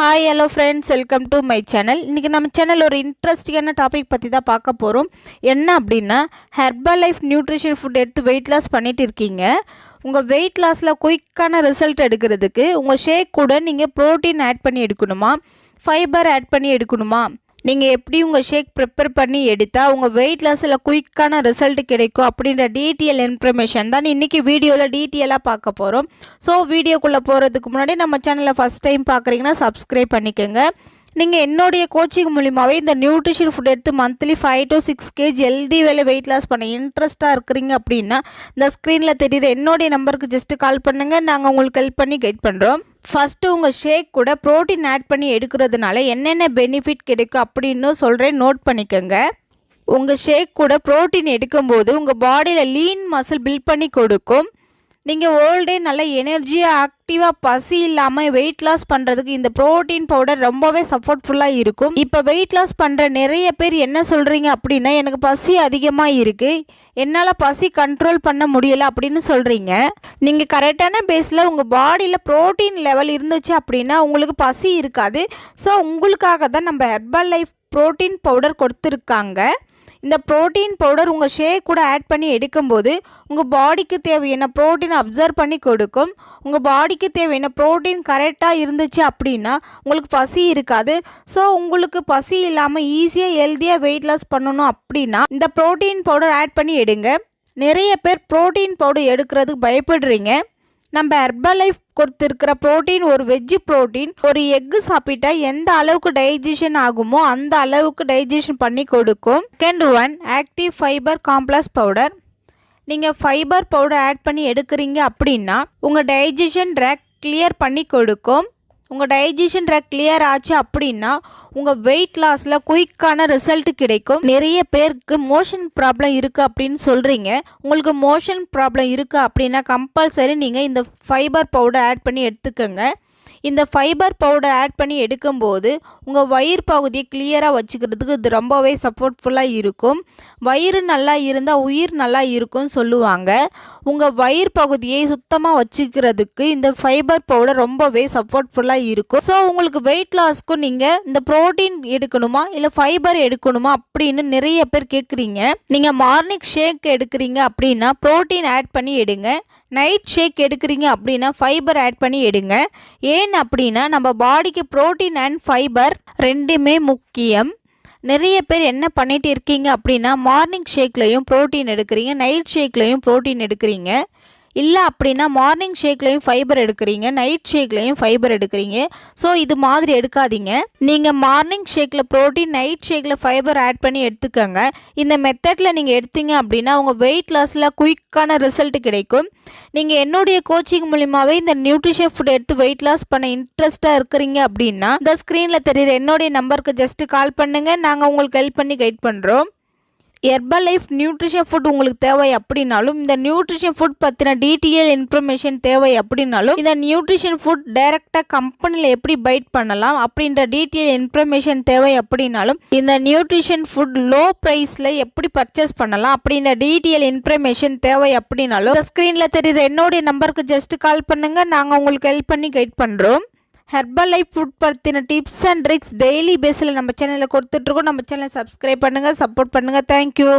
Hi hello friends, welcome to my channel. இன்றைக்கி நம்ம channel ஒரு இன்ட்ரெஸ்டிங்கான டாபிக் பற்றி தான் பார்க்க போகிறோம். என்ன அப்படின்னா, ஹெர்பல் லைஃப் நியூட்ரிஷன் ஃபுட் எடுத்து வெயிட் லாஸ் பண்ணிட்டு இருக்கீங்க. உங்கள் வெயிட் லாஸில் குயிக்கான ரிசல்ட் எடுக்கிறதுக்கு உங்கள் ஷேக் கூட நீங்கள் ப்ரோட்டீன் ஆட் பண்ணி எடுக்கணுமா, ஃபைபர் ஆட் பண்ணி எடுக்கணுமா, நீங்கள் எப்படி உங்கள் ஷேக் ப்ரிப்பேர் பண்ணி எடுத்தால் உங்கள் வெயிட் லாஸில் குயிக்கான ரிசல்ட் கிடைக்கும் அப்படின்ற டீட்டெயில் இன்ஃபர்மேஷன் தான் இன்றைக்கி வீடியோவில் டீட்டெயிலாக பார்க்க போகிறோம். ஸோ வீடியோக்குள்ளே போகிறதுக்கு முன்னாடி நம்ம சேனலை ஃபஸ்ட் டைம் பார்க்குறீங்கன்னா சப்ஸ்கிரைப் பண்ணிக்கோங்க. நீங்கள் என்னுடைய கோச்சிங் மூலிமாவே இந்த நியூட்ரிஷன் ஃபுட் எடுத்து மந்த்லி 5 to 6 kg ஹெல்தி வேலை வெயிட் லாஸ் பண்ண இன்ட்ரெஸ்ட்டாக இருக்கிறீங்க அப்படின்னா இந்த ஸ்க்ரீனில் தெரியுற என்னுடைய நம்பருக்கு ஜஸ்ட்டு கால் பண்ணுங்கள். நாங்கள் உங்களுக்கு ஹெல்ப் பண்ணி கைட் பண்ணுறோம். ஃபஸ்ட்டு உங்கள் ஷேக் கூட ப்ரோட்டீன் ஆட் பண்ணி எடுக்கிறதுனால என்னென்ன பெனிஃபிட் கிடைக்கும் அப்படின்னு சொல்கிறேன், நோட் பண்ணிக்கோங்க. உங்கள் ஷேக் கூட ப்ரோட்டீன் எடுக்கும்போது உங்கள் பாடியில் லீன் மசில் பில்ட் பண்ணி கொடுக்கும். நீங்கள் ஹோல் டே நல்ல எனர்ஜியாக ஆக்டிவாக பசி இல்லாமல் வெயிட் லாஸ் பண்ணுறதுக்கு இந்த ப்ரோட்டீன் பவுடர் ரொம்பவே சப்போர்ட்ஃபுல்லாக இருக்கும். இப்போ வெயிட் லாஸ் பண்ணுற நிறைய பேர் என்ன சொல்கிறீங்க அப்படின்னா, எனக்கு பசி அதிகமாக இருக்குது, என்னால் பசி கண்ட்ரோல் பண்ண முடியலை அப்படின்னு சொல்கிறீங்க. நீங்கள் கரெக்டான பேஸில் உங்கள் பாடியில் ப்ரோட்டீன் லெவல் இருந்துச்சு அப்படின்னா உங்களுக்கு பசி இருக்காது. ஸோ உங்களுக்காக தான் நம்ம ஹெர்பல் லைஃப் ப்ரோட்டீன் பவுடர் கொடுத்துருக்காங்க. இந்த ப்ரோட்டீன் பவுடர் உங்கள் ஷேக் கூட ஆட் பண்ணி எடுக்கும்போது உங்கள் பாடிக்கு தேவையான ப்ரோட்டீன் அப்சர்வ் பண்ணி கொடுக்கும். உங்கள் பாடிக்கு தேவையான ப்ரோட்டீன் கரெக்டாக இருந்துச்சு அப்படின்னா உங்களுக்கு பசி இருக்காது. ஸோ உங்களுக்கு பசி இல்லாமல் ஈஸியாக ஹெல்த்தியாக வெயிட் லாஸ் பண்ணணும் அப்படின்னா இந்த ப்ரோட்டீன் பவுடர் ஆட் பண்ணி எடுங்க. நிறைய பேர் ப்ரோட்டீன் பவுடர் எடுக்கிறதுக்கு பயப்படுறீங்க. நம்ம ஹெர்பல் லைஃப் கொடுத்துருக்கிற ப்ரோட்டீன் ஒரு வெஜ்ஜு ப்ரோட்டீன். ஒரு எக்கு சாப்பிட்டா எந்த அளவுக்கு டைஜஷன் ஆகுமோ அந்த அளவுக்கு டைஜஷன் பண்ணி கொடுக்கும். Second one, active fibre complex powder. நீங்கள் ஃபைபர் பவுடர் ஆட் பண்ணி எடுக்கிறீங்க அப்படின்னா உங்கள் டைஜஷன் ட்ராக் கிளியர் பண்ணி கொடுக்கும். உங்கள் டைஜஷன் ட்ராக் கிளியர் ஆச்சு அப்படின்னா உங்கள் வெயிட் லாஸில் குயிக்கான ரிசல்ட் கிடைக்கும். நிறைய பேருக்கு மோஷன் ப்ராப்ளம் இருக்குது அப்படின்னு சொல்கிறீங்க. உங்களுக்கு மோஷன் ப்ராப்ளம் இருக்குது அப்படின்னா கம்பல்சரி நீங்கள் இந்த ஃபைபர் பவுடர் ஆட் பண்ணி எடுத்துக்கோங்க. இந்த ஃபைபர் பவுடர் ஆட் பண்ணி எடுக்கும்போது உங்கள் வயிறு பகுதியை கிளியராக வச்சுக்கிறதுக்கு இது ரொம்பவே சப்போர்ட்ஃபுல்லாக இருக்கும். வயிறு நல்லா இருந்தால் உயிர் நல்லா இருக்கும்னு சொல்லுவாங்க. உங்கள் வயிறு பகுதியை சுத்தமாக வச்சுக்கிறதுக்கு இந்த ஃபைபர் பவுடர் ரொம்பவே சப்போர்ட்ஃபுல்லாக இருக்கும். ஸோ உங்களுக்கு வெயிட் லாஸ்க்கும் நீங்கள் இந்த ப்ரோட்டீன் எடுக்கணுமா இல்லை ஃபைபர் எடுக்கணுமா அப்படின்னு நிறைய பேர் கேட்குறீங்க. நீங்கள் மார்னிங் ஷேக் எடுக்கிறீங்க அப்படின்னா ப்ரோட்டீன் ஆட் பண்ணி எடுங்க. நைட் ஷேக் எடுக்கிறீங்க அப்படின்னா ஃபைபர் ஆட் பண்ணி எடுங்க. ஏன் அப்படின்னா நம்ம பாடிக்கு ப்ரோட்டீன் அண்ட் ஃபைபர் ரெண்டுமே முக்கியம். நிறைய பேர் என்ன பண்ணிட்டு இருக்கீங்க அப்படின்னா மார்னிங் ஷேக்லையும் ப்ரோட்டீன் எடுக்கிறீங்க, நைட் ஷேக்லையும் ப்ரோட்டீன் எடுக்கிறீங்க. இல்லை அப்படின்னா மார்னிங் ஷேக்லையும் ஃபைபர் எடுக்கிறீங்க, நைட் ஷேக்லையும் ஃபைபர் எடுக்கிறீங்க. ஸோ இது மாதிரி எடுக்காதீங்க. நீங்கள் மார்னிங் ஷேக்கில் ப்ரோட்டீன், நைட் ஷேக்கில் ஃபைபர் ஆட் பண்ணி எடுத்துக்கோங்க. இந்த மெத்தடில் நீங்கள் எடுத்தீங்க அப்படின்னா உங்கள் வெயிட் லாஸில் குயிக்கான ரிசல்ட் கிடைக்கும். நீங்கள் என்னுடைய கோச்சிங் மூலிமாவே இந்த நியூட்ரிஷன் ஃபுட் எடுத்து வெயிட் லாஸ் பண்ண இன்ட்ரெஸ்ட்டாக இருக்கிறீங்க அப்படின்னா இந்த ஸ்க்ரீனில் தெரியுற என்னுடைய நம்பருக்கு ஜஸ்ட்டு கால் பண்ணுங்கள். நாங்கள் உங்களுக்கு ஹெல்ப் பண்ணி கைட் பண்ணுறோம். ஹெர்பல் லைஃப் நியூட்ரிஷன் ஃபுட் உங்களுக்கு தேவை அப்படின்னாலும் இந்த நியூட்ரிஷன் ஃபுட் பற்றின டீட்டெயில் இன்ஃபர்மேஷன் தேவை அப்படின்னாலும் இந்த நியூட்ரிஷன் ஃபுட் டைரெக்டாக கம்பெனியில் எப்படி பைட் பண்ணலாம் அப்படின்ற டீட்டெயில் இன்ஃபர்மேஷன் தேவை அப்படின்னாலும் இந்த நியூட்ரிஷன் ஃபுட் லோ ப்ரைஸில் எப்படி பர்ச்சேஸ் பண்ணலாம் அப்படின்ற டீட்டெயில் இன்ஃபர்மேஷன் தேவை அப்படின்னாலும் இந்த ஸ்க்ரீனில் தெரியுற என்னுடைய நம்பருக்கு ஜஸ்ட் கால் பண்ணுங்கள். நாங்கள் உங்களுக்கு ஹெல்ப் பண்ணி கைட் பண்ணுறோம். ஹெர்பல் லைஃப் ஃபுட் பற்றின டிப்ஸ் அண்ட் ட்ரிக்ஸ் டெய்லி பேஸில் நம்ம சேனலில் கொடுத்துட்ருக்கோம். நம்ம சேனலை சப்ஸ்கிரைப் பண்ணுங்கள், சப்போர்ட் பண்ணுங்கள். தேங்க்யூ.